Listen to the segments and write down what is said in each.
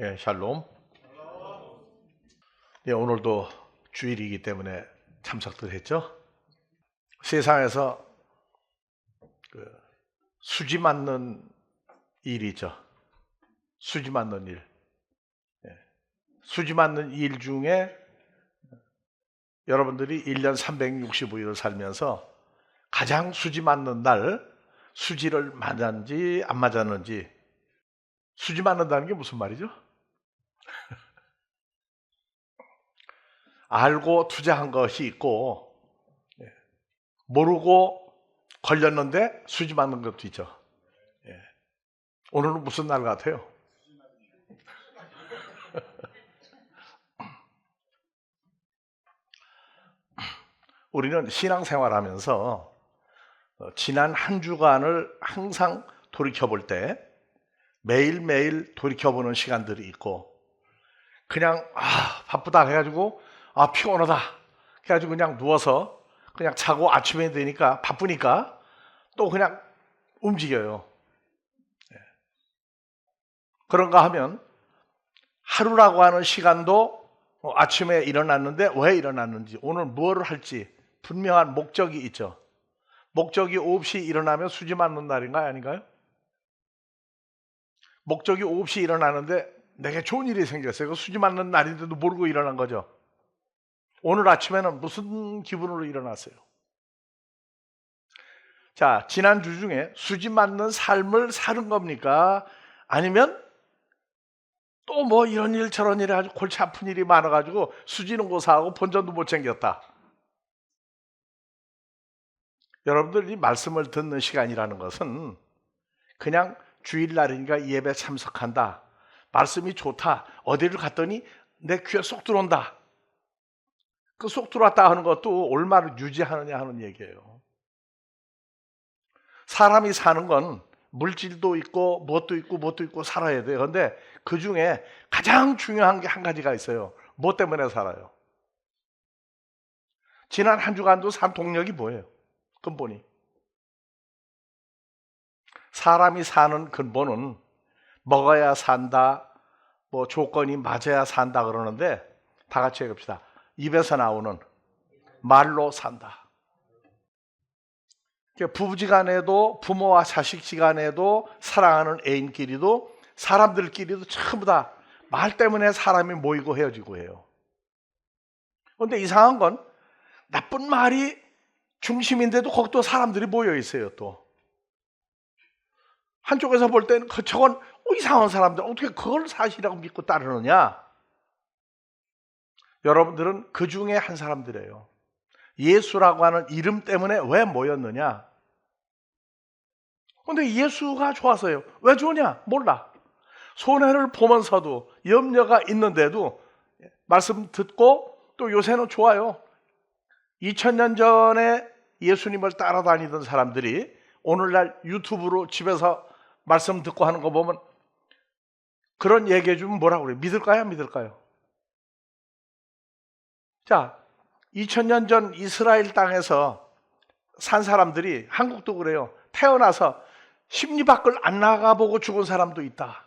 예, 샬롬. 예, 오늘도 주일이기 때문에 참석들 했죠. 세상에서 수지 맞는 일이 있죠. 수지 맞는 일. 예, 수지 맞는 일 중에 여러분들이 1년 365일을 살면서 가장 수지 맞는 날, 수지를 맞았는지 안 맞았는지. 수지 맞는다는 게 무슨 말이죠? 알고 투자한 것이 있고, 모르고 걸렸는데 수지 맞는 것도 있죠. 오늘은 무슨 날 같아요? 우리는 신앙생활하면서 지난 한 주간을 항상 돌이켜볼 때 매일매일 돌이켜보는 시간들이 있고, 그냥 바쁘다 해가지고 피곤하다 해가지고 그냥 누워서 그냥 자고 아침에 되니까 바쁘니까 또 그냥 움직여요. 그런가 하면 하루라고 하는 시간도 아침에 일어났는데 왜 일어났는지, 오늘 무엇을 할지 분명한 목적이 있죠. 목적이 없이 일어나면 수지 맞는 날인가요? 아닌가요? 목적이 없이 일어나는데 내게 좋은 일이 생겼어요. 그 수지 맞는 날인데도 모르고 일어난 거죠. 오늘 아침에는 무슨 기분으로 일어났어요? 자, 지난주 중에 수지 맞는 삶을 사는 겁니까? 아니면 또 뭐 이런 일 저런 일 아주 골치 아픈 일이 많아가지고 수지는 고사하고 본전도 못 챙겼다. 여러분들이 말씀을 듣는 시간이라는 것은 그냥 주일날이니까 예배 참석한다, 말씀이 좋다, 어디를 갔더니 내 귀에 쏙 들어온다, 그 쏙 들어왔다 하는 것도 얼마를 유지하느냐 하는 얘기예요. 사람이 사는 건 물질도 있고 무엇도 있고 살아야 돼요. 그런데 그 중에 가장 중요한 게 한 가지가 있어요. 뭐 때문에 살아요? 지난 한 주간도 산 동력이 뭐예요? 근본이. 사람이 사는 근본은 먹어야 산다, 뭐 조건이 맞아야 산다 그러는데, 다 같이 해봅시다. 입에서 나오는 말로 산다. 부부지간에도, 부모와 자식지간에도, 사랑하는 애인끼리도, 사람들끼리도 전부 다 말 때문에 사람이 모이고 헤어지고 해요. 그런데 이상한 건 나쁜 말이 중심인데도 거기 또 사람들이 모여 있어요. 또 한쪽에서 볼 때는 저건 이상한 사람들 어떻게 그걸 사실이라고 믿고 따르느냐. 여러분들은 그 중에 한 사람들이에요. 예수라고 하는 이름 때문에 왜 모였느냐? 근데 예수가 좋아서요. 왜 좋으냐? 몰라. 손해를 보면서도, 염려가 있는데도 말씀 듣고, 또 요새는 좋아요. 2000년 전에 예수님을 따라다니던 사람들이 오늘날 유튜브로 집에서 말씀 듣고 하는 거 보면 그런 얘기해 주면 뭐라고 그래요? 믿을까요? 안 믿을까요? 자, 2000년 전 이스라엘 땅에서 산 사람들이, 한국도 그래요. 태어나서 심리 밖을 안 나가보고 죽은 사람도 있다.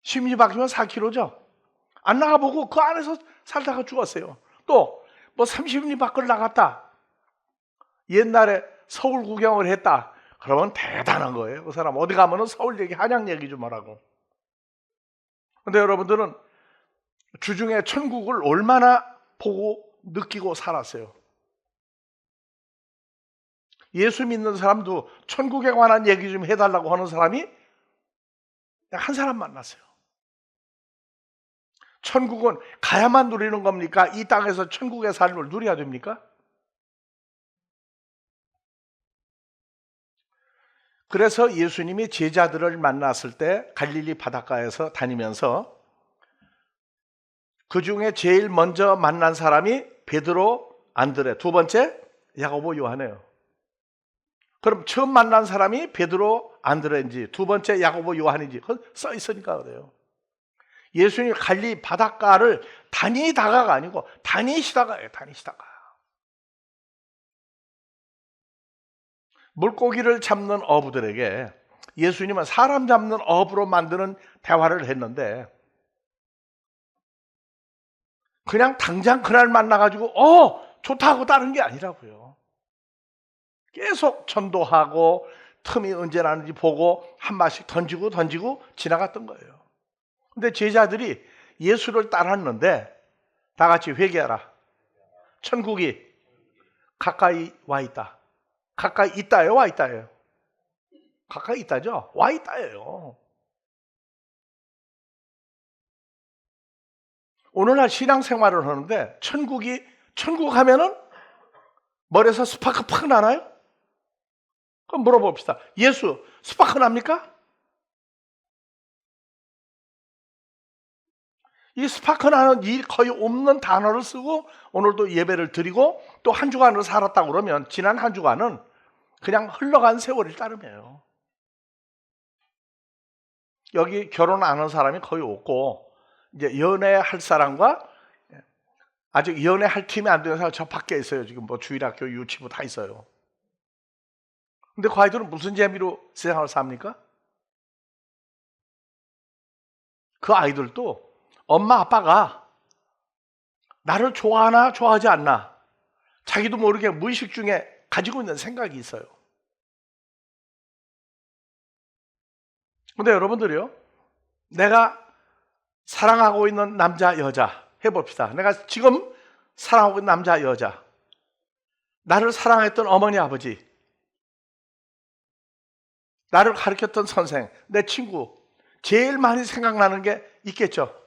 심리 밖이면 4km죠. 안 나가보고 그 안에서 살다가 죽었어요. 또 뭐 30리 밖을 나갔다, 옛날에 서울 구경을 했다, 그러면 대단한 거예요. 그 사람 어디 가면은 서울 얘기, 한양 얘기 좀 하라고. 근데 여러분들은 주중에 천국을 얼마나 보고 느끼고 살았어요? 예수 믿는 사람도 천국에 관한 얘기 좀 해달라고 하는 사람이 한 사람 만났어요. 천국은 가야만 누리는 겁니까? 이 땅에서 천국의 삶을 누려야 됩니까? 그래서 예수님이 제자들을 만났을 때 갈릴리 바닷가에서 다니면서 그 중에 제일 먼저 만난 사람이 베드로, 안드레, 두 번째 야고보, 요한이에요. 그럼 처음 만난 사람이 베드로, 안드레인지 두 번째 야고보, 요한인지 써 있으니까 그래요. 예수님이 갈릴리 바닷가를 다니다가가 아니고 다니시다가예요. 다니시다가. 물고기를 잡는 어부들에게 예수님은 사람 잡는 어부로 만드는 대화를 했는데 그냥 당장 그날 만나가지고 좋다 하고 따른 게 아니라고요. 계속 전도하고 틈이 언제 나는지 보고 한 마씩 던지고 지나갔던 거예요. 근데 제자들이 예수를 따랐는데 다 같이 회개하라. 천국이 가까이 와 있다. 가까이 있다예요, 와 있다예요? 가까이 있다죠? 와 있다예요. 오늘날 신앙생활을 하는데 천국 하면은 머리에서 스파크 팍 나나요? 그럼 물어봅시다. 예수 스파크 납니까? 이 스파크 나는 일 거의 없는 단어를 쓰고 오늘도 예배를 드리고 또 한 주간을 살았다고 그러면 지난 한 주간은 그냥 흘러간 세월일 따름이에요. 여기 결혼 안 한 사람이 거의 없고 이제 연애할 사람과 아직 연애할 팀이 안 되는 사람 저 밖에 있어요. 지금 뭐 주일학교, 유치부 다 있어요. 근데 그 아이들은 무슨 재미로 세상을 삽니까? 그 아이들도 엄마 아빠가 나를 좋아하나 좋아하지 않나 자기도 모르게 무의식 중에 가지고 있는 생각이 있어요. 근데 여러분들이요, 내가 사랑하고 있는 남자 여자 해봅시다. 내가 지금 사랑하고 있는 남자 여자, 나를 사랑했던 어머니 아버지, 나를 가르쳤던 선생, 내 친구, 제일 많이 생각나는 게 있겠죠.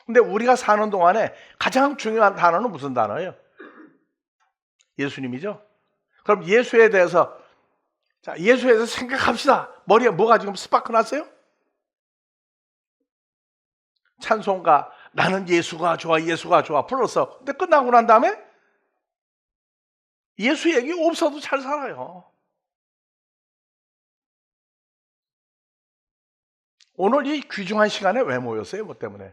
근데 우리가 사는 동안에 가장 중요한 단어는 무슨 단어예요? 예수님이죠. 그럼 예수에 대해서 생각합시다. 머리에 뭐가 지금 스파크 났어요? 찬송가 나는 예수가 좋아 불렀어. 근데 끝나고 난 다음에 예수 얘기 없어도 잘 살아요. 오늘 이 귀중한 시간에 왜 모였어요? 뭐 때문에?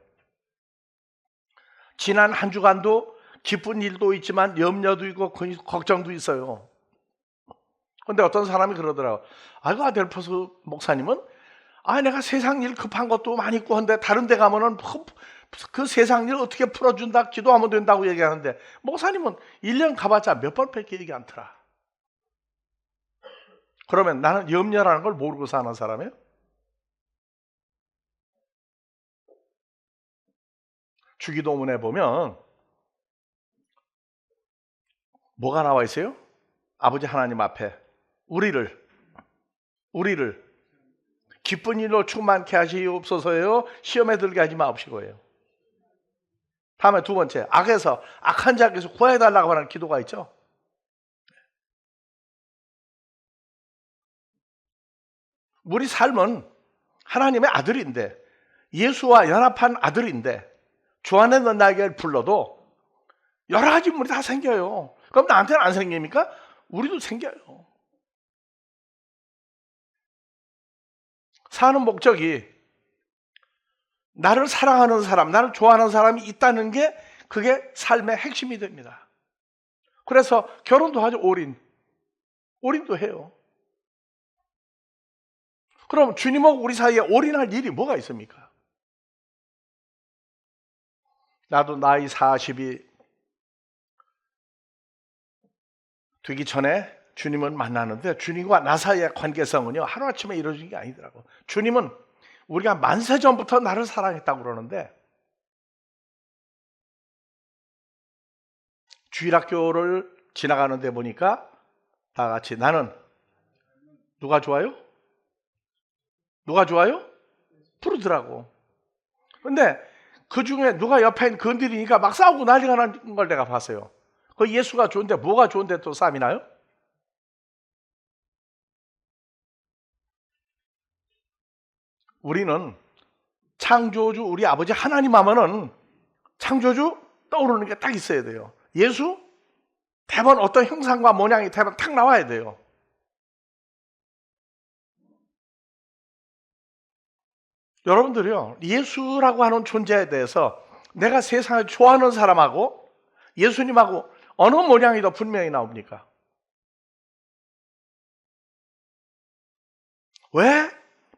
지난 한 주간도 기쁜 일도 있지만 염려도 있고 걱정도 있어요. 근데 어떤 사람이 그러더라고요. 아이고 아델포스 목사님은 내가 세상 일 급한 것도 많이 있고 한데 다른 데 가면은 그 세상 일 어떻게 풀어준다 기도하면 된다고 얘기하는데 목사님은 1년 가봤자 몇 번밖에 얘기 안 들어. 그러면 나는 염려라는 걸 모르고 사는 사람이에요? 주기도문에 보면 뭐가 나와 있어요? 아버지 하나님 앞에 우리를 기쁜 일로 충만케 하시옵소서요. 시험에 들게 하지 마옵시고요. 다음에 두 번째, 악한 자에게서 구해달라고 하는 기도가 있죠. 우리 삶은 하나님의 아들인데, 예수와 연합한 아들인데 주 안에 넌 나에게 불러도 여러 가지 물이 다 생겨요. 그럼 나한테는 안 생깁니까? 우리도 생겨요. 사는 목적이 나를 사랑하는 사람, 나를 좋아하는 사람이 있다는 게 그게 삶의 핵심이 됩니다. 그래서 결혼도 하죠. 올인도 해요. 그럼 주님하고 우리 사이에 올인할 일이 뭐가 있습니까? 나도 나이 40이 되기 전에 주님을 만나는데 주님과 나 사이의 관계성은요 하루아침에 이루어진 게 아니더라고. 주님은 우리가 만세 전부터 나를 사랑했다고 그러는데 주일학교를 지나가는데 보니까 다 같이 나는 누가 좋아요? 부르더라고. 근데 그 중에 누가 옆에 건드리니까 막 싸우고 난리가 난 걸 내가 봤어요. 그 예수가 좋은데 뭐가 좋은데 또 싸움이 나요? 우리는 창조주 우리 아버지 하나님 하면은 창조주 떠오르는 게 딱 있어야 돼요. 예수? 대번 어떤 형상과 모양이 대번 탁 나와야 돼요. 여러분들이요, 예수라고 하는 존재에 대해서 내가 세상을 좋아하는 사람하고 예수님하고 어느 모양이 더 분명히 나옵니까? 왜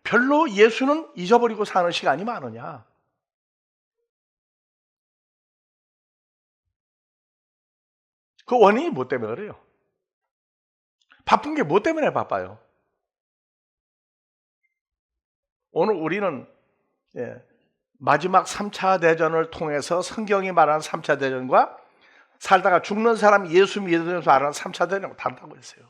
별로 예수는 잊어버리고 사는 시간이 많으냐? 그 원인이 뭐 때문에 그래요? 바쁜 게 뭐 때문에 바빠요? 오늘 우리는 마지막 3차 대전을 통해서 성경이 말하는 3차 대전과 살다가 죽는 사람 예수 믿으면서 말하는 3차 대전하고 다르다고 했어요.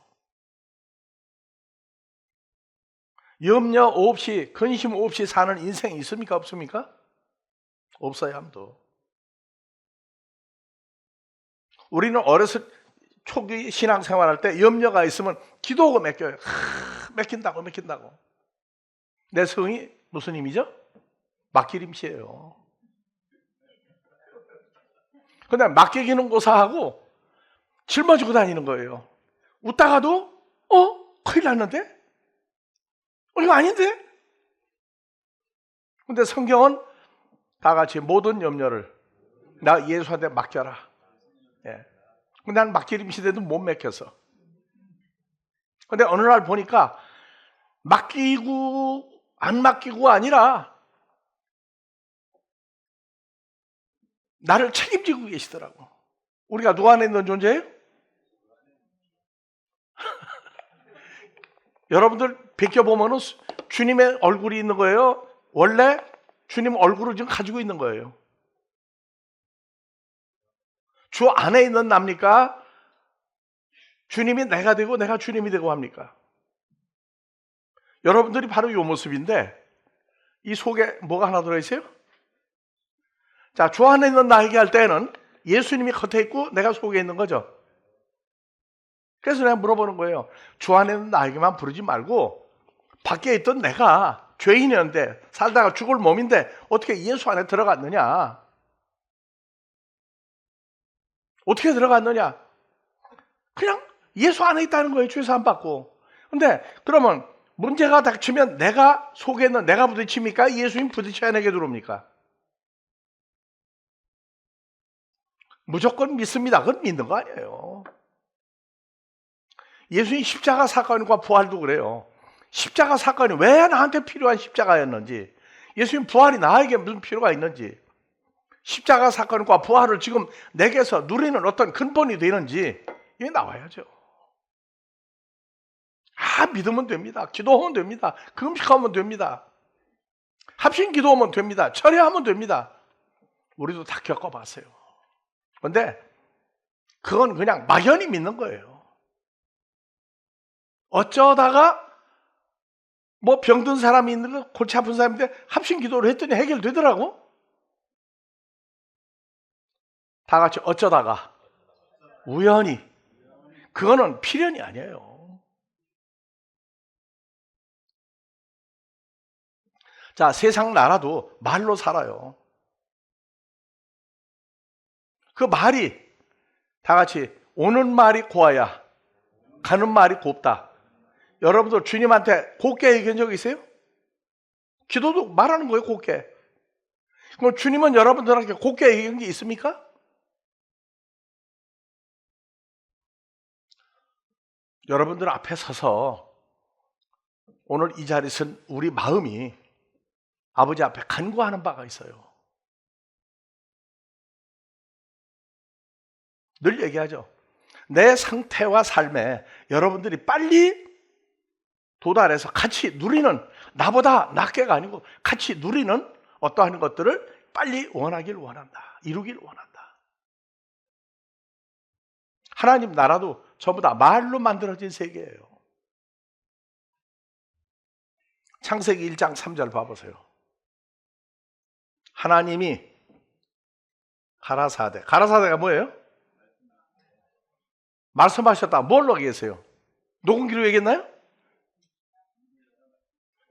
염려 없이 근심 없이 사는 인생이 있습니까? 없습니까? 없어야 함도. 우리는 어렸을 초기 신앙생활할 때 염려가 있으면 기도가 맡겨요. 맡긴다고. 내 성이 무슨 힘이죠? 맡기림씨예요. 근데 맡기기는 고사하고 짊어지고 다니는 거예요. 웃다가도 큰일 났는데? 이거 아닌데? 근데 성경은 다 같이 모든 염려를 나 예수한테 맡겨라. 근데 난 맡기림시대도 못 맡겨서. 근데 어느 날 보니까 맡기고 안 맡기고가 아니라 나를 책임지고 계시더라고. 우리가 누구 안에 있는 존재예요? 여러분들 비켜보면 주님의 얼굴이 있는 거예요. 원래 주님 얼굴을 지금 가지고 있는 거예요. 주 안에 있는 납니까? 주님이 내가 되고 내가 주님이 되고 합니까? 여러분들이 바로 이 모습인데 이 속에 뭐가 하나 들어있어요? 자, 주 안에 있는 나에게 할 때는 예수님이 겉에 있고 내가 속에 있는 거죠. 그래서 내가 물어보는 거예요. 주 안에 있는 나에게만 부르지 말고 밖에 있던 내가 죄인이었는데 살다가 죽을 몸인데 어떻게 예수 안에 들어갔느냐? 어떻게 들어갔느냐? 그냥 예수 안에 있다는 거예요. 죄 사함 받고. 근데 그러면 문제가 닥치면 내가 속에 있는 내가 부딪힙니까? 예수님 부딪혀야 내게 들어옵니까? 무조건 믿습니다. 그건 믿는 거 아니에요. 예수님 십자가 사건과 부활도 그래요. 십자가 사건이 왜 나한테 필요한 십자가였는지, 예수님 부활이 나에게 무슨 필요가 있는지, 십자가 사건과 부활을 지금 내게서 누리는 어떤 근본이 되는지 이게 나와야죠. 믿으면 됩니다. 기도하면 됩니다. 금식하면 됩니다. 합심 기도하면 됩니다. 철회하면 됩니다. 우리도 다 겪어봤어요. 그런데 그건 그냥 막연히 믿는 거예요. 어쩌다가 뭐 병든 사람이 있는 거, 골치 아픈 사람인데 합심 기도를 했더니 해결되더라고. 다 같이 어쩌다가 우연히. 그거는 필연이 아니에요. 자, 세상 나라도 말로 살아요. 그 말이 다 같이 오는 말이 고와야 가는 말이 곱다. 여러분들 주님한테 곱게 얘기한 적 있어요? 기도도 말하는 거예요, 곱게. 그럼 주님은 여러분들한테 곱게 얘기한 게 있습니까? 여러분들 앞에 서서 오늘 이 자리에 선 우리 마음이 아버지 앞에 간구하는 바가 있어요. 늘 얘기하죠. 내 상태와 삶에 여러분들이 빨리 도달해서 같이 누리는, 나보다 낫게가 아니고 같이 누리는 어떠한 것들을 빨리 원하길 원한다. 이루길 원한다. 하나님 나라도 전부 다 말로 만들어진 세계예요. 창세기 1장 3절 봐보세요. 하나님이 가라사대. 가라사대가 뭐예요? 말씀하셨다. 뭘로 계세요? 녹음기로 얘기했나요?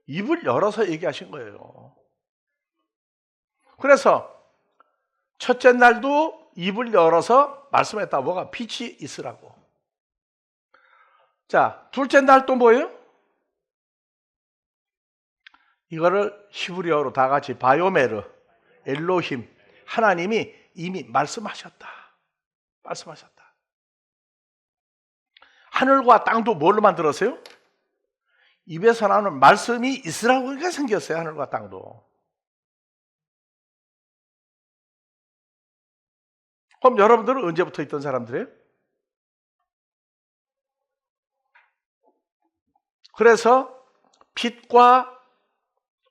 입을 열어서 얘기하신 거예요. 그래서 첫째 날도 입을 열어서 말씀했다. 뭐가? 빛이 있으라고. 자, 둘째 날 또 뭐예요? 이거를 히브리어로 다 같이 바요메르, 엘로힘, 하나님이 이미 말씀하셨다. 말씀하셨다. 하늘과 땅도 뭘로 만들었어요? 입에서 나오는 말씀이 있으라고 그러니까 생겼어요. 하늘과 땅도. 그럼 여러분들은 언제부터 있던 사람들이에요? 그래서 빛과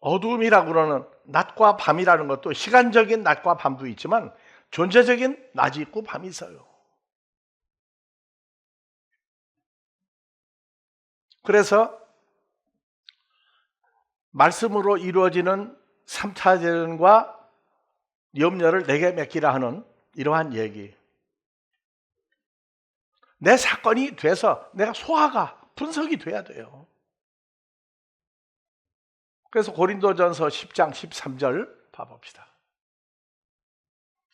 어둠이라고 그러는 낮과 밤이라는 것도 시간적인 낮과 밤도 있지만 존재적인 낮이 있고 밤이 있어요. 그래서 말씀으로 이루어지는 3차 재련과 염려를 내게 맡기라 하는 이러한 얘기. 내 사건이 돼서 내가 소화가 분석이 돼야 돼요. 그래서 고린도전서 10장 13절 봐봅시다.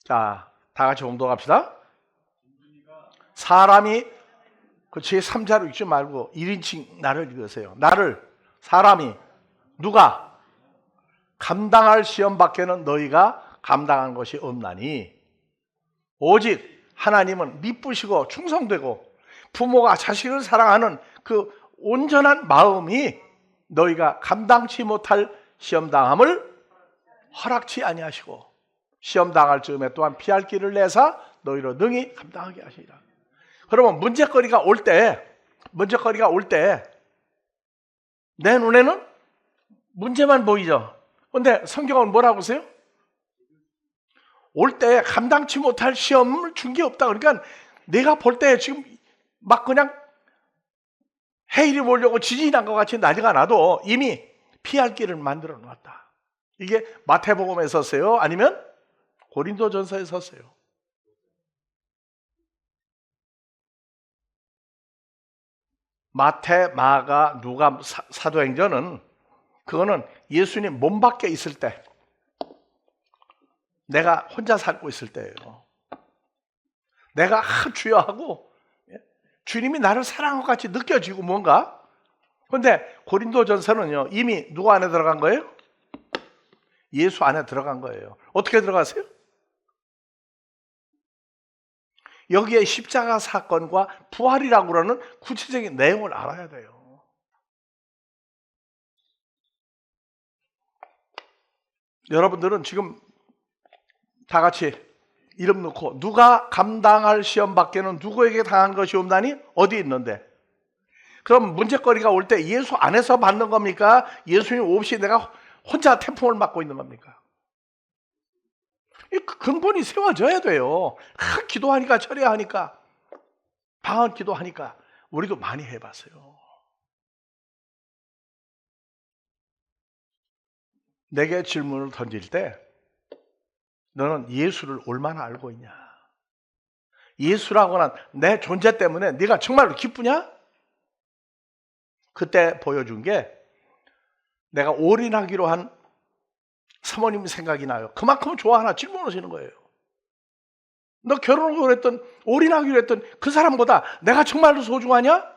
자, 다 같이 공독합시다. 사람이 그치 3자로 읽지 말고 1인칭 나를 읽으세요. 나를 사람이 누가 감당할 시험 밖에는 너희가 감당한 것이 없나니 오직 하나님은 미쁘시고 충성되고 부모가 자식을 사랑하는 그 온전한 마음이 너희가 감당치 못할 시험당함을 허락치 아니하시고 시험당할 즈음에 또한 피할 길을 내사 너희로 능히 감당하게 하시리라. 그러면 문제거리가 올 때 내 눈에는 문제만 보이죠. 그런데 성경은 뭐라고 하세요? 올 때 감당치 못할 시험을 준 게 없다. 그러니까 내가 볼 때 지금 막 그냥 해일이 몰려고 지진이 난 것 같이 난리가 나도 이미 피할 길을 만들어 놨다. 이게 마태복음에 썼어요? 아니면 고린도전서에 썼어요? 마태, 마가, 누가, 사도행전은 그거는 예수님 몸 밖에 있을 때 내가 혼자 살고 있을 때예요. 내가 주여 하고 주님이 나를 사랑한 것 같이 느껴지고 뭔가. 그런데 고린도전서는요 이미 누구 안에 들어간 거예요? 예수 안에 들어간 거예요. 어떻게 들어가세요? 여기에 십자가 사건과 부활이라고 그러는 구체적인 내용을 알아야 돼요. 여러분들은 지금 다 같이 이름 넣고 누가 감당할 시험 밖에는 누구에게 당한 것이 없나니 어디 있는데? 그럼 문제거리가 올 때 예수 안에서 받는 겁니까? 예수님 없이 내가 혼자 태풍을 맞고 있는 겁니까? 이 근본이 세워져야 돼요. 기도하니까 철회하니까 방언 기도하니까 우리도 많이 해봤어요. 내게 질문을 던질 때 너는 예수를 얼마나 알고 있냐? 예수라고 하는 내 존재 때문에 네가 정말로 기쁘냐? 그때 보여준 게 내가 올인하기로 한 사모님 생각이 나요. 그만큼 좋아하나 질문하시는 거예요. 너 결혼하기로 했던 올인하기로 했던 그 사람보다 내가 정말로 소중하냐?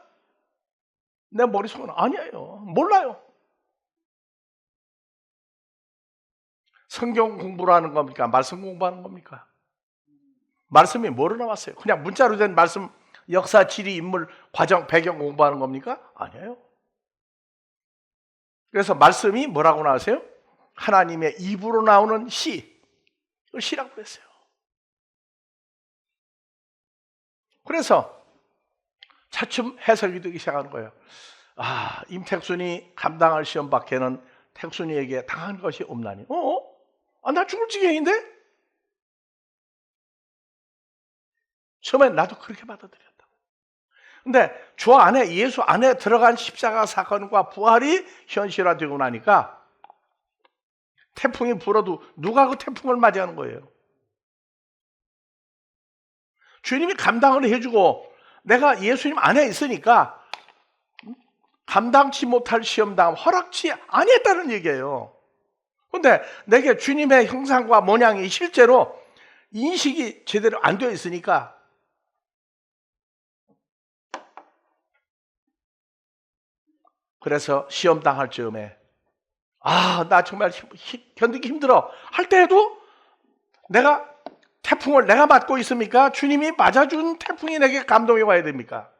내 머릿속은 아니에요. 몰라요. 성경 공부를 하는 겁니까? 말씀 공부하는 겁니까? 말씀이 뭐로 나왔어요? 그냥 문자로 된 말씀 역사, 지리, 인물, 과정, 배경 공부하는 겁니까? 아니에요. 그래서 말씀이 뭐라고 나왔어요? 하나님의 입으로 나오는 시, 이걸 시라고 그랬어요. 그래서 차츰 해석이 되기 시작하는 거예요. 아, 임택순이 감당할 시험 밖에는 택순이에게 당한 것이 없나니. 나 죽을 지경인데? 처음엔 나도 그렇게 받아들였다. 근데 주 안에, 예수 안에 들어간 십자가 사건과 부활이 현실화되고 나니까 태풍이 불어도 누가 그 태풍을 맞이하는 거예요? 주님이 감당을 해주고 내가 예수님 안에 있으니까 감당치 못할 시험당 허락치 아니했다는 얘기예요. 그런데 내게 주님의 형상과 모양이 실제로 인식이 제대로 안 되어 있으니까 그래서 시험당할 즈음에 나 정말 견디기 힘들어 할 때에도 내가 태풍을 내가 맞고 있습니까? 주님이 맞아준 태풍이 내게 감동이 와야 됩니까?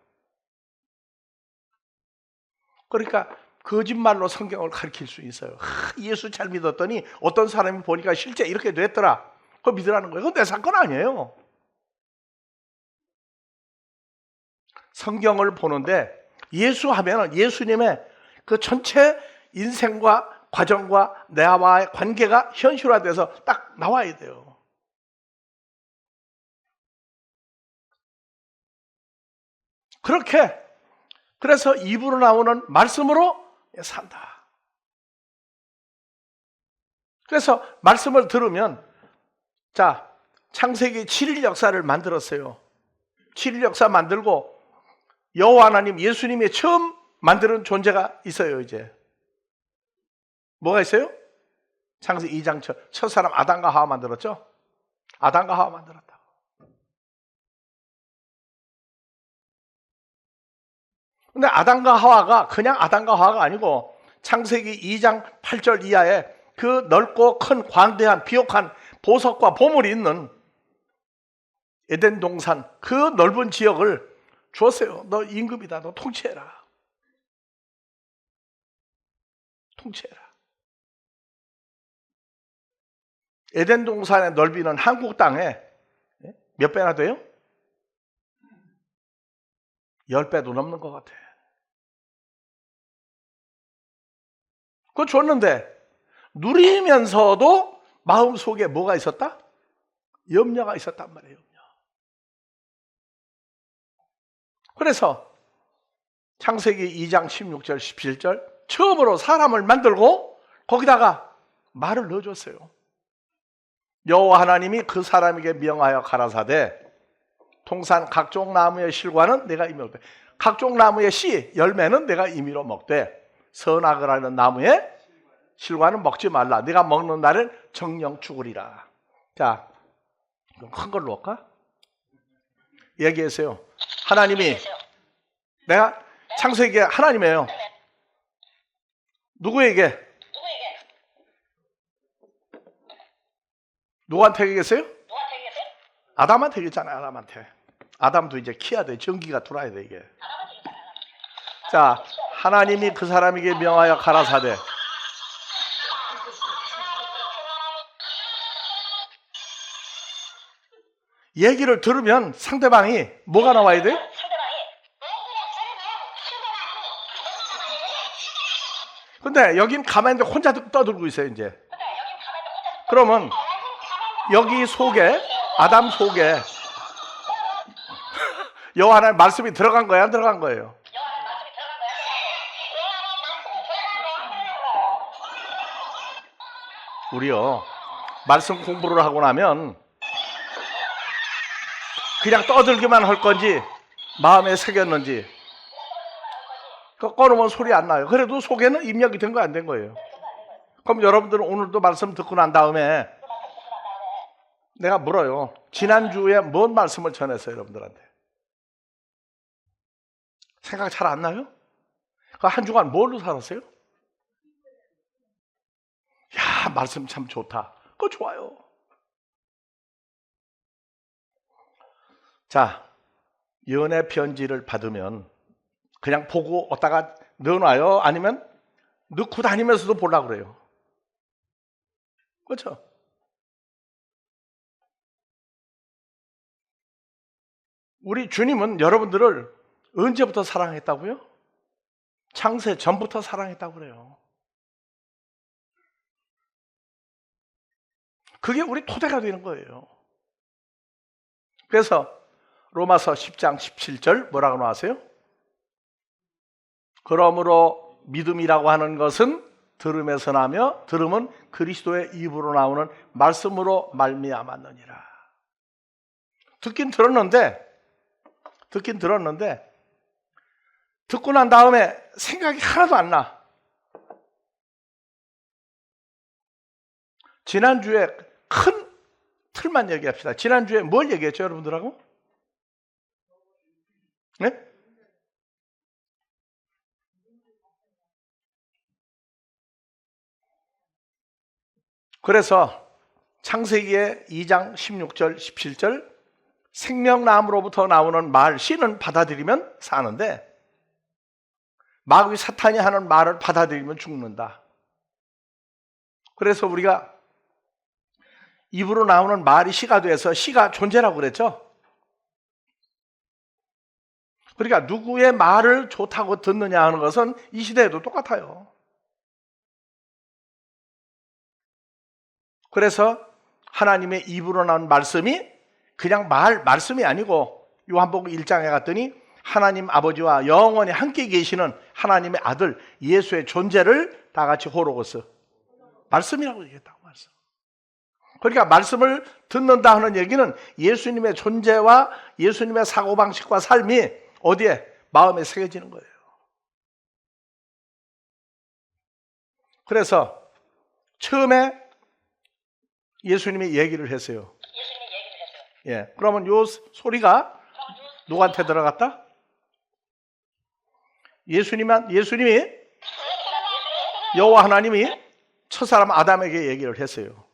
그러니까 거짓말로 성경을 가르칠 수 있어요. 예수 잘 믿었더니 어떤 사람이 보니까 실제 이렇게 됐더라. 그거 믿으라는 거예요. 그건 내 사건 아니에요. 성경을 보는데 예수 하면은 예수님의 그 전체 인생과 과정과 나와의 관계가 현실화돼서 딱 나와야 돼요. 그렇게 그래서 입으로 나오는 말씀으로 산다. 그래서 말씀을 들으면 자, 창세기 7일 역사를 만들었어요. 7일 역사 만들고 여호와 하나님 예수님이 처음 만드는 존재가 있어요. 이제 뭐가 있어요? 창세기 2장 첫 사람 아담과 하와 만들었죠? 아담과 하와 만들었다. 근데 아담과 하와가 그냥 아담과 하와가 아니고 창세기 2장 8절 이하에 그 넓고 큰 광대한 비옥한 보석과 보물이 있는 에덴 동산 그 넓은 지역을 주었어요. 너 임금이다. 너 통치해라. 통치해라. 에덴 동산의 넓이는 한국 땅에 몇 배나 돼요? 10배도 넘는 것 같아. 그거 줬는데 누리면서도 마음속에 뭐가 있었다? 염려가 있었단 말이에요. 염려. 그래서 창세기 2장 16절 17절 처음으로 사람을 만들고 거기다가 말을 넣어줬어요. 여호와 하나님이 그 사람에게 명하여 가라사대 동산 각종 나무의 실과는 내가 임의로 먹되 각종 나무의 씨 열매는 내가 임의로 먹되 선악을 하는 나무의 실과는 먹지 말라. 네가 먹는 날은 정령 죽으리라. 자, 좀 큰 걸로 할까? 얘기하세요. 하나님이 내가 창세기에 하나님이에요. 누구에게? 누구한테 얘기했어요? 아담한테 얘기했잖아요. 아담한테. 아담도 이제 키야 돼. 전기가 들어와야 돼 이게. 자, 하나님이 그 사람에게 명하여 가라사대 얘기를 들으면 상대방이 뭐가 나와야 돼? 근데 여긴 가만히 혼자 떠들고 있어요 이제. 그러면 여기 속에 아담 속에 여호와 하나님 말씀이 들어간 거야 안 들어간 거예요? 우리요 말씀 공부를 하고 나면 그냥 떠들기만 할 건지 마음에 새겼는지 꺼놓으면 소리 안 나요. 그래도 속에는 입력이 된 거 안 된 거예요. 그럼 여러분들은 오늘도 말씀 듣고 난 다음에 내가 물어요. 지난주에 뭔 말씀을 전했어요 여러분들한테? 생각 잘 안 나요? 그 한 주간 뭘로 살았어요? 야 말씀 참 좋다. 그거 좋아요. 자, 연애 편지를 받으면 그냥 보고 어디다가 넣어놔요? 아니면 넣고 다니면서도 보려고 그래요. 그렇죠? 우리 주님은 여러분들을 언제부터 사랑했다고요? 창세 전부터 사랑했다고 그래요. 그게 우리 토대가 되는 거예요. 그래서 로마서 10장 17절 뭐라고 나왔어요? 그러므로 믿음이라고 하는 것은 들음에서 나며 들음은 그리스도의 입으로 나오는 말씀으로 말미암았느니라. 듣긴 들었는데 듣고 난 다음에 생각이 하나도 안 나. 지난주에 큰 틀만 얘기합시다. 지난주에 뭘 얘기했죠 여러분들하고? 네? 그래서 창세기의 2장 16절 17절 생명나무로부터 나오는 말 씨는 받아들이면 사는데 마귀 사탄이 하는 말을 받아들이면 죽는다. 그래서 우리가 입으로 나오는 말이 시가 돼서 시가 존재라고 그랬죠. 그러니까 누구의 말을 좋다고 듣느냐 하는 것은 이 시대에도 똑같아요. 그래서 하나님의 입으로 나온 말씀이 그냥 말씀이 아니고 요한복음 1장에 갔더니 하나님 아버지와 영원히 함께 계시는 하나님의 아들 예수의 존재를 다 같이 호로고스 말씀이라고 얘기했다고. 말씀. 그러니까 말씀을 듣는다 하는 얘기는 예수님의 존재와 예수님의 사고방식과 삶이 어디에? 마음에 새겨지는 거예요. 그래서 처음에 예수님이 얘기를 했어요. 예, 그러면 요 소리가 누구한테 들어갔다? 예수님이 여호와 하나님이 첫사람 아담에게 얘기를 했어요.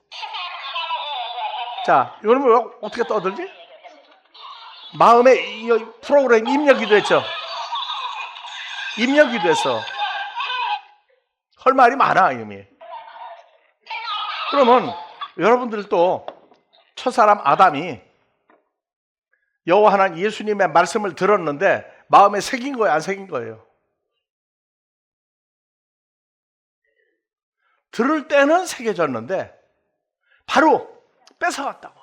자, 여러분 어떻게 떠들지? 마음에 이 프로그램 입력이 됐죠. 입력이 돼서 할 말이 많아 이미. 그러면 여러분들도 첫사람 아담이 여호와 하나님 예수님의 말씀을 들었는데 마음에 새긴 거예요, 안 새긴 거예요? 들을 때는 새겨졌는데 바로 뺏어갔다고.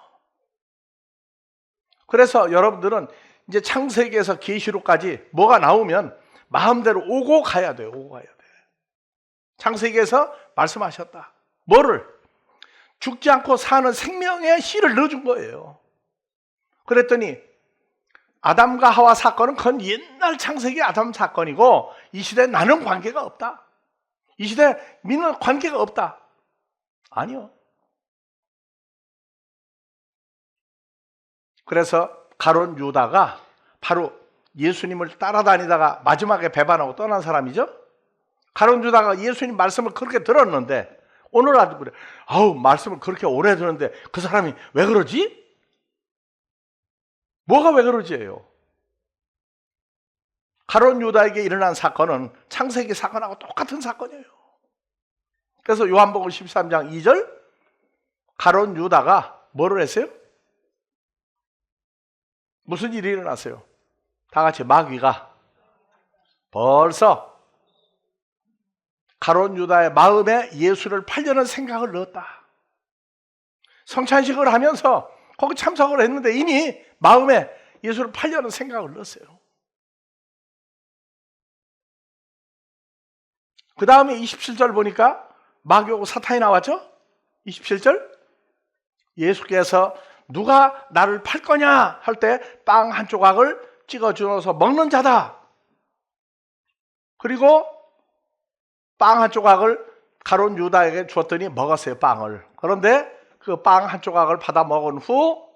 그래서 여러분들은 이제 창세기에서 계시록까지 뭐가 나오면 마음대로 오고 가야 돼요. 오고 가야 돼. 창세기에서 말씀하셨다. 뭐를? 죽지 않고 사는 생명의 씨를 넣어준 거예요. 그랬더니 아담과 하와 사건은 그건 옛날 창세기 아담 사건이고 이 시대에 나는 관계가 없다. 이 시대에 믿는 관계가 없다. 아니요. 그래서 가룟 유다가 바로 예수님을 따라다니다가 마지막에 배반하고 떠난 사람이죠. 가룟 유다가 예수님 말씀을 그렇게 들었는데 오늘 아주 그래. 아우, 말씀을 그렇게 오래 듣는데 그 사람이 왜 그러지? 뭐가 왜 그러지예요? 가룟 유다에게 일어난 사건은 창세기 사건하고 똑같은 사건이에요. 그래서 요한복음 13장 2절 가룟 유다가 뭐를 했어요? 무슨 일이 일어났어요? 다 같이 마귀가 벌써 가룟 유다의 마음에 예수를 팔려는 생각을 넣었다. 성찬식을 하면서 거기 참석을 했는데 이미 마음에 예수를 팔려는 생각을 넣었어요. 그 다음에 27절 보니까 마귀하고 사탄이 나왔죠? 27절 예수께서 누가 나를 팔 거냐 할 때 빵 한 조각을 찍어 주어서 먹는 자다. 그리고 빵 한 조각을 가룟 유다에게 주었더니 먹었어요, 빵을. 그런데 그 빵 한 조각을 받아 먹은 후,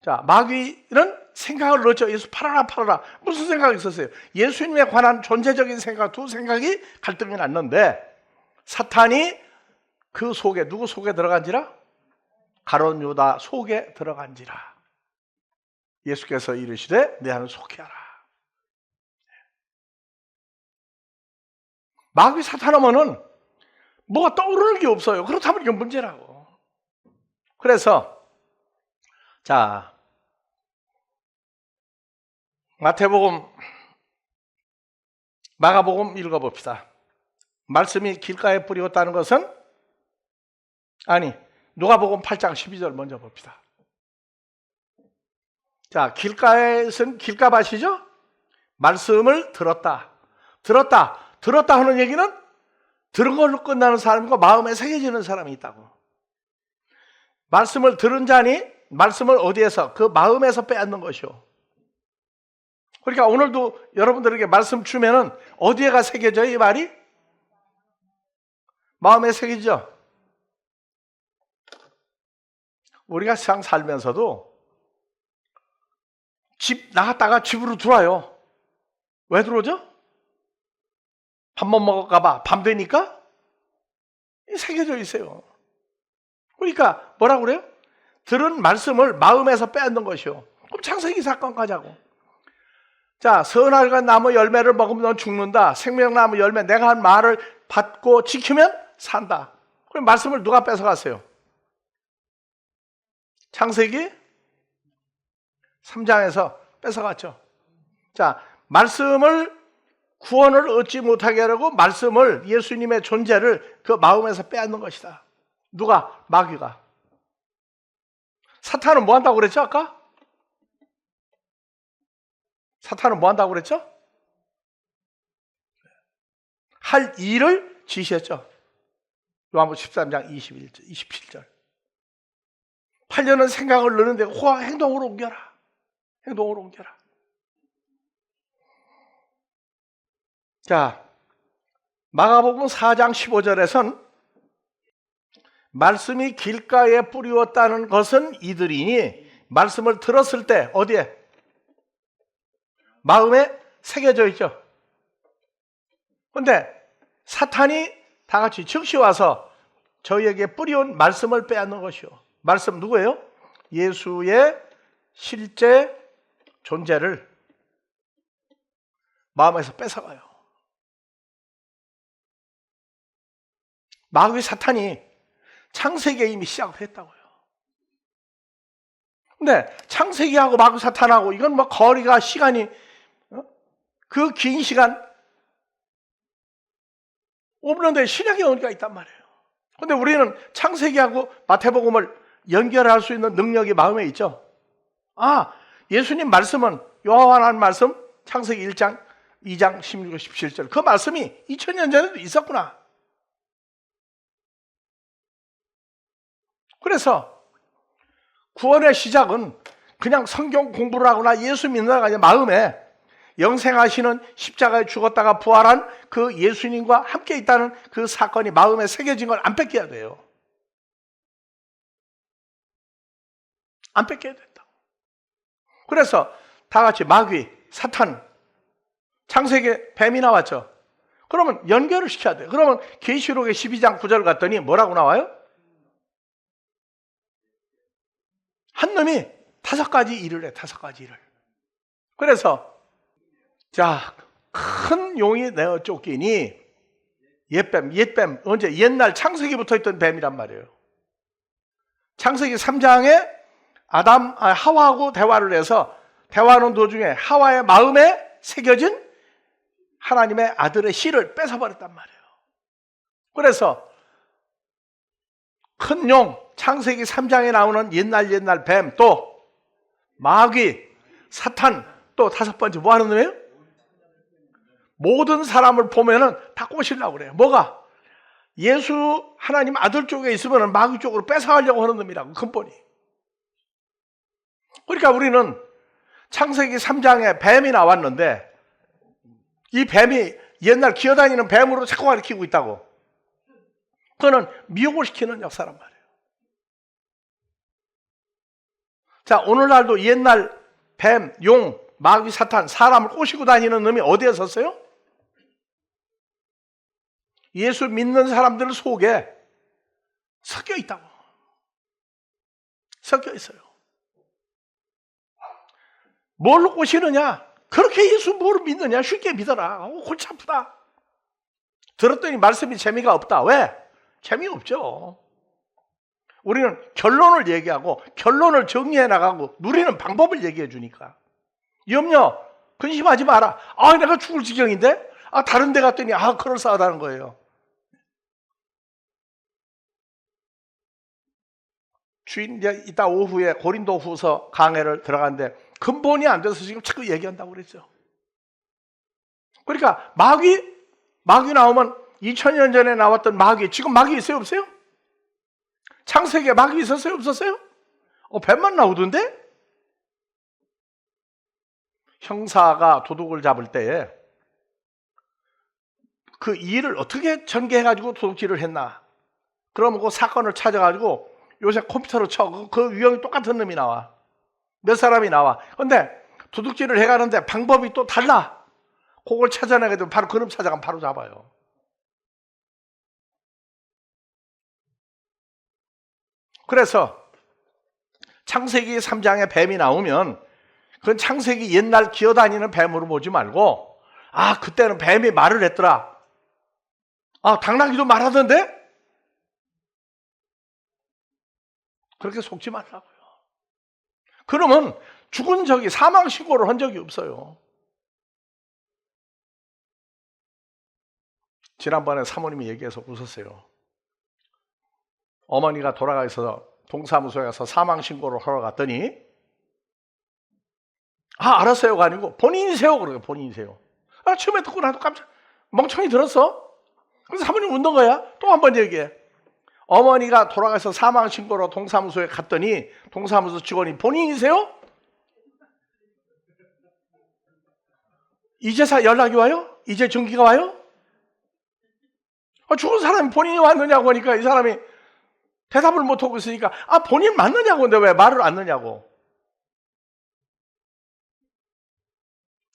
자, 마귀는 생각을 넣었죠. 예수 팔아라, 팔아라. 무슨 생각이 있었어요? 예수님에 관한 존재적인 생각, 두 생각이 갈등이 났는데, 사탄이 그 속에, 누구 속에 들어간지라? 가룟 유다 속에 들어간지라. 예수께서 이르시되 내 안을 속히하라. 마귀 사탄하면은 뭐가 떠오르는 게 없어요. 그렇다면 이게 문제라고. 그래서 자, 마태복음, 마가복음 읽어봅시다. 말씀이 길가에 뿌리었다는 것은 아니, 누가복음 8장 12절 먼저 봅시다. 자, 길가에선 길가밭이죠? 말씀을 들었다 하는 얘기는 들은 걸로 끝나는 사람이고 마음에 새겨지는 사람이 있다고. 말씀을 들은 자니 말씀을 어디에서? 그 마음에서 빼앗는 것이요. 그러니까 오늘도 여러분들에게 말씀 주면은 어디에가 새겨져요, 이 말이? 마음에 새기죠. 우리가 세상 살면서도 집 나갔다가 집으로 들어와요. 왜 들어오죠? 밥 못 먹을까봐 밤 되니까 새겨져 있어요. 그러니까 뭐라고 그래요? 들은 말씀을 마음에서 빼앗는 것이요. 그럼 창세기 사건까지 하고. 자, 선악과 나무 열매를 먹으면 넌 죽는다. 생명나무 열매 내가 한 말을 받고 지키면 산다. 그럼 말씀을 누가 뺏어갔어요? 창세기 3장에서 뺏어갔죠. 자, 말씀을 구원을 얻지 못하게 하려고 말씀을, 예수님의 존재를 그 마음에서 빼앗는 것이다. 누가? 마귀가. 사탄은 뭐 한다고 그랬죠 아까? 사탄은 뭐 한다고 그랬죠? 할 일을 지시했죠. 요한복음 13장 21절, 27절. 8년은 생각을 넣는데 행동으로 옮겨라. 행동으로 옮겨라. 자, 마가복음 4장 15절에선 말씀이 길가에 뿌리웠다는 것은 이들이니 말씀을 들었을 때 어디에? 마음에 새겨져 있죠. 그런데 사탄이 다 같이 즉시 와서 저희에게 뿌리온 말씀을 빼앗는 것이요. 말씀 누구예요? 예수의 실제 존재를 마음에서 뺏어가요. 마귀 사탄이 창세기에 이미 시작을 했다고요. 근데 창세기하고 마귀 사탄하고 이건 뭐 거리가 시간이 그 긴 시간 없는데 신약에 의미가 있단 말이에요. 근데 우리는 창세기하고 마태복음을 연결할 수 있는 능력이 마음에 있죠. 아, 예수님 말씀은 요한한 말씀 창세기 1장 2장 16, 17절 그 말씀이 2000년 전에도 있었구나. 그래서 구원의 시작은 그냥 성경 공부를 하거나 예수 믿는다가 아니라 마음에 영생하시는 십자가에 죽었다가 부활한 그 예수님과 함께 있다는 그 사건이 마음에 새겨진 걸 안 뺏겨야 돼요. 안 뺏겨야 된다. 그래서 다 같이 마귀, 사탄, 창세기에 뱀이 나왔죠. 그러면 연결을 시켜야 돼요. 그러면 계시록의 12장 9절 갔더니 뭐라고 나와요? 한 놈이 5가지 일을 해, 5가지 일을. 그래서 자, 큰 용이 내어 쫓기니 옛뱀, 언제? 옛날 창세기부터 있던 뱀이란 말이에요. 창세기 3장에 하와하고 대화를 해서 대화하는 도중에 하와의 마음에 새겨진 하나님의 아들의 씨를 뺏어버렸단 말이에요. 그래서 큰 용, 창세기 3장에 나오는 옛날 뱀, 또 마귀, 사탄, 또 5번째 뭐 하는 놈이에요? 모든 사람을 보면은 다 꼬시려고 그래요. 뭐가? 예수 하나님 아들 쪽에 있으면 마귀 쪽으로 뺏어가려고 하는 놈이라고, 근본이. 그러니까 우리는 창세기 3장에 뱀이 나왔는데 이 뱀이 옛날 기어다니는 뱀으로 자꾸 가리키고 있다고. 그거는 미혹을 시키는 역사란 말이에요. 자, 오늘날도 옛날 뱀, 용, 마귀, 사탄, 사람을 꼬시고 다니는 놈이 어디에 섰어요? 예수 믿는 사람들 속에 섞여 있다고. 섞여 있어요. 뭘로 꼬시느냐? 그렇게 예수 뭘 믿느냐? 쉽게 믿어라. 골치 아프다. 들었더니 말씀이 재미가 없다. 왜? 재미없죠. 우리는 결론을 얘기하고 결론을 정리해 나가고 누리는 방법을 얘기해 주니까. 염려, 근심하지 마라. 아, 내가 죽을 지경인데? 아, 다른 데 갔더니 그럴싸하다는 거예요. 주인 이따 오후에 고린도후서 강해를 들어가는데 근본이 안 돼서 지금 자꾸 얘기한다고 그랬죠. 그러니까 마귀 나오면 2000년 전에 나왔던 마귀, 지금 마귀 있어요, 없어요? 창세기에 마귀 있었어요, 없었어요? 뱀만 나오던데? 형사가 도둑을 잡을 때에 그 일을 어떻게 전개해가지고 도둑질을 했나? 그러면 그 사건을 찾아가지고 요새 컴퓨터로 쳐. 그 유형이 똑같은 놈이 나와. 몇 사람이 나와. 근데 도둑질을 해가는데 방법이 또 달라. 그걸 찾아내게 되면 바로 그놈 찾아가면 바로 잡아요. 그래서 창세기 3장에 뱀이 나오면 그건 창세기 옛날 기어다니는 뱀으로 보지 말고, 아, 그때는 뱀이 말을 했더라. 아, 당나귀도 말하던데? 그렇게 속지 말라고요. 그러면 죽은 적이 사망 신고를 한 적이 없어요. 지난번에 사모님이 얘기해서 웃었어요. 어머니가 돌아가 있어서 동사무소에 가서 사망 신고를 하러 갔더니, 아, 알았어요가 아니고 본인이세요. 그러고 본인이세요. 아, 처음에 듣고 나도 깜짝 멍청이 들었어. 그래서 사모님 웃는 거야. 또 한 번 얘기해. 어머니가 돌아가서 사망 신고로 동사무소에 갔더니 동사무소 직원이 본인이세요? 이제서 연락이 와요? 이제 전기가 와요? 죽은 사람이 본인이 왔느냐고 하니까 이 사람이 대답을 못하고 있으니까, 아, 본인 맞느냐고. 근데 왜 말을 안 넣냐고.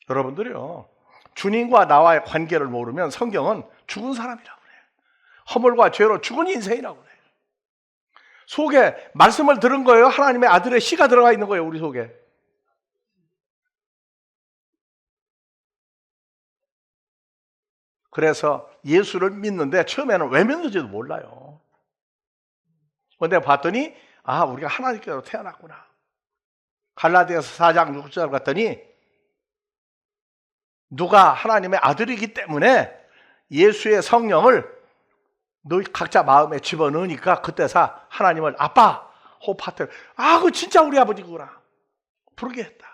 여러분들이요, 주님과 나와의 관계를 모르면 성경은 죽은 사람이라고 그래요. 허물과 죄로 죽은 인생이라고 그래요. 속에 말씀을 들은 거예요? 하나님의 아들의 씨가 들어가 있는 거예요, 우리 속에. 그래서 예수를 믿는데 처음에는 왜 믿는지도 몰라요. 그런데 봤더니, 아, 우리가 하나님께로 태어났구나. 갈라디아서 4장 6절 갔더니, 누가 하나님의 아들이기 때문에 예수의 성령을 너희 각자 마음에 집어넣으니까 그때서 하나님을 아빠 호파트, 아, 그 진짜 우리 아버지구나 부르게 했다.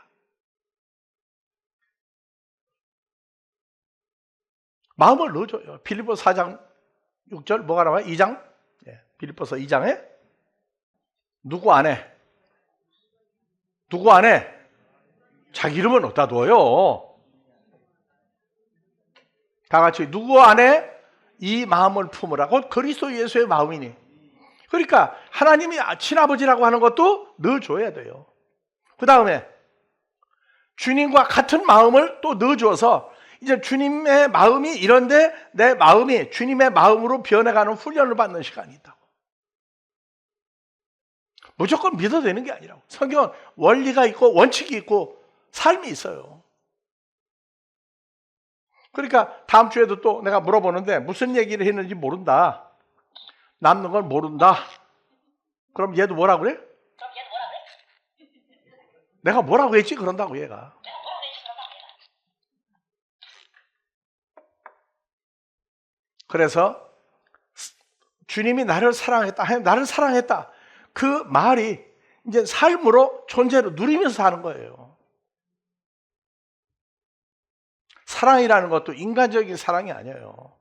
마음을 넣어줘요. 빌립보서 4장 6절 뭐가 나와요? 2장? 빌립보서 2장에 누구 안에? 누구 안에? 자기 이름은 어디다 둬요? 다 같이 누구 안에 이 마음을 품으라. 곧 그리스도 예수의 마음이니. 그러니까 하나님이 친아버지라고 하는 것도 넣어줘야 돼요. 그 다음에 주님과 같은 마음을 또 넣어줘서 이제 주님의 마음이 이런데 내 마음이 주님의 마음으로 변해가는 훈련을 받는 시간이 있다고. 무조건 믿어도 되는 게 아니라고. 성경은 원리가 있고 원칙이 있고 삶이 있어요. 그러니까 다음 주에도 또 내가 물어보는데 무슨 얘기를 했는지 모른다. 남는 걸 모른다. 그럼 얘도 뭐라 그래? 내가 뭐라고 했지? 그런다고 얘가. 그래서 주님이 나를 사랑했다. 나를 사랑했다. 그 말이 이제 삶으로 존재로 누리면서 사는 거예요. 사랑이라는 것도 인간적인 사랑이 아니에요.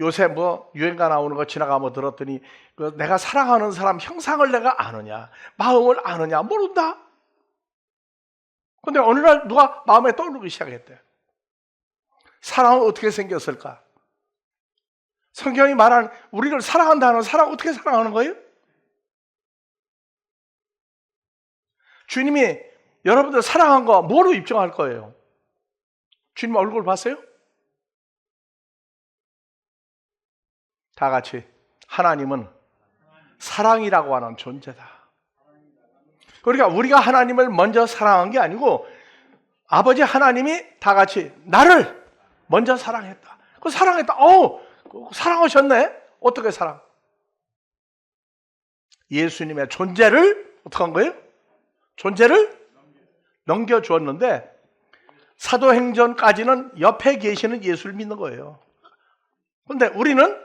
요새 뭐 유행가 나오는 거 지나가면 들었더니 내가 사랑하는 사람 형상을 내가 아느냐, 마음을 아느냐 모른다. 근데 어느 날 누가 마음에 떠오르기 시작했대. 사랑은 어떻게 생겼을까? 성경이 말하는 우리를 사랑한다는 사랑 어떻게 사랑하는 거예요? 주님이 여러분들 사랑한 거 뭐로 입증할 거예요? 주님 얼굴 봤어요? 다 같이 하나님은 사랑이라고 하는 존재다. 그러니까 우리가 하나님을 먼저 사랑한 게 아니고 아버지 하나님이 다 같이 나를 먼저 사랑했다. 그 사랑했다. 사랑하셨네. 어떻게 사랑? 예수님의 존재를 어떻게 한 거예요? 존재를 넘겨주었는데 사도행전까지는 옆에 계시는 예수를 믿는 거예요. 그런데 우리는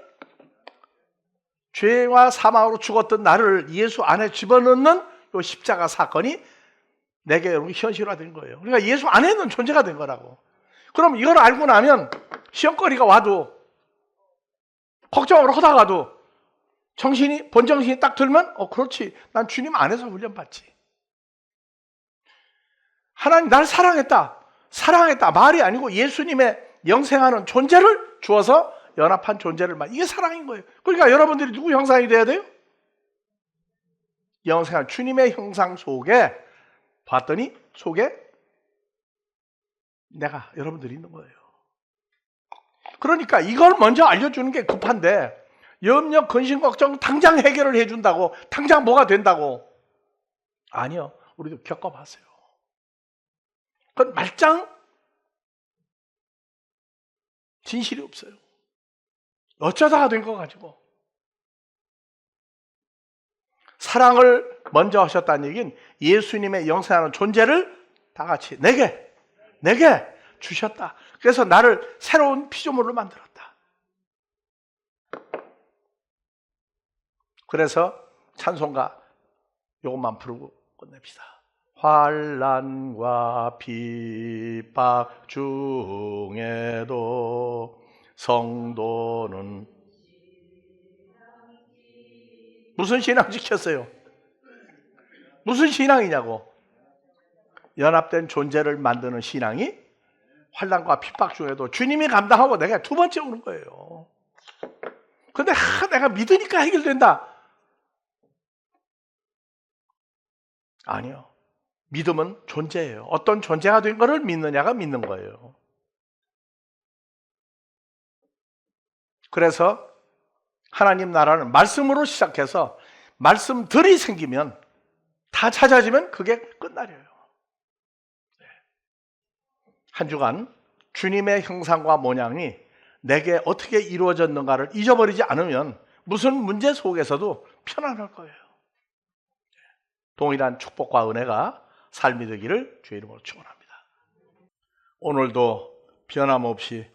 죄와 사망으로 죽었던 나를 예수 안에 집어넣는 이 십자가 사건이 내게 현실화된 거예요. 그러니까 예수 안에 있는 존재가 된 거라고. 그럼 이걸 알고 나면 시험거리가 와도 걱정을 하다가도 본정신이 딱 들면 그렇지. 난 주님 안에서 훈련받지. 하나님 나를 사랑했다. 사랑했다. 말이 아니고 예수님의 영생하는 존재를 주어서 연합한 존재를 이게 사랑인 거예요. 그러니까 여러분들이 누구 형상이 돼야 돼요? 영생한 주님의 형상 속에 봤더니 속에 내가 여러분들이 있는 거예요. 그러니까 이걸 먼저 알려주는 게 급한데 염려, 근심, 걱정 당장 해결을 해준다고 당장 뭐가 된다고? 아니요. 우리도 겪어봤어요. 그건 말짱 진실이 없어요. 어쩌다가 된 거 가지고. 사랑을 먼저 하셨다는 얘기는 예수님의 영생하는 존재를 다 같이 내게 주셨다. 그래서 나를 새로운 피조물로 만들었다. 그래서 찬송가 이것만 부르고 끝냅시다. 환난과 핍박 중에도 성도는 무슨 신앙 지켰어요? 무슨 신앙이냐고. 연합된 존재를 만드는 신앙이 환난과 핍박 중에도 주님이 감당하고 내가 두 번째 오는 거예요. 근데 내가 믿으니까 해결된다. 아니요. 믿음은 존재예요. 어떤 존재가 된 것을 믿느냐가 믿는 거예요. 그래서 하나님 나라는 말씀으로 시작해서 말씀들이 생기면 다 찾아지면 그게 끝나려요. 한 주간 주님의 형상과 모양이 내게 어떻게 이루어졌는가를 잊어버리지 않으면 무슨 문제 속에서도 편안할 거예요. 동일한 축복과 은혜가 삶이 되기를 주의 이름으로 축원합니다. 오늘도 변함없이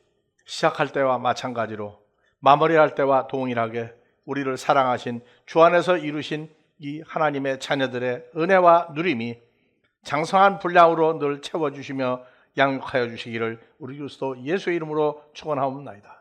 시작할 때와 마찬가지로 마무리할 때와 동일하게 우리를 사랑하신 주 안에서 이루신 이 하나님의 자녀들의 은혜와 누림이 장성한 분량으로 늘 채워주시며 양육하여 주시기를 우리 그리스도 예수의 이름으로 축원하옵나이다.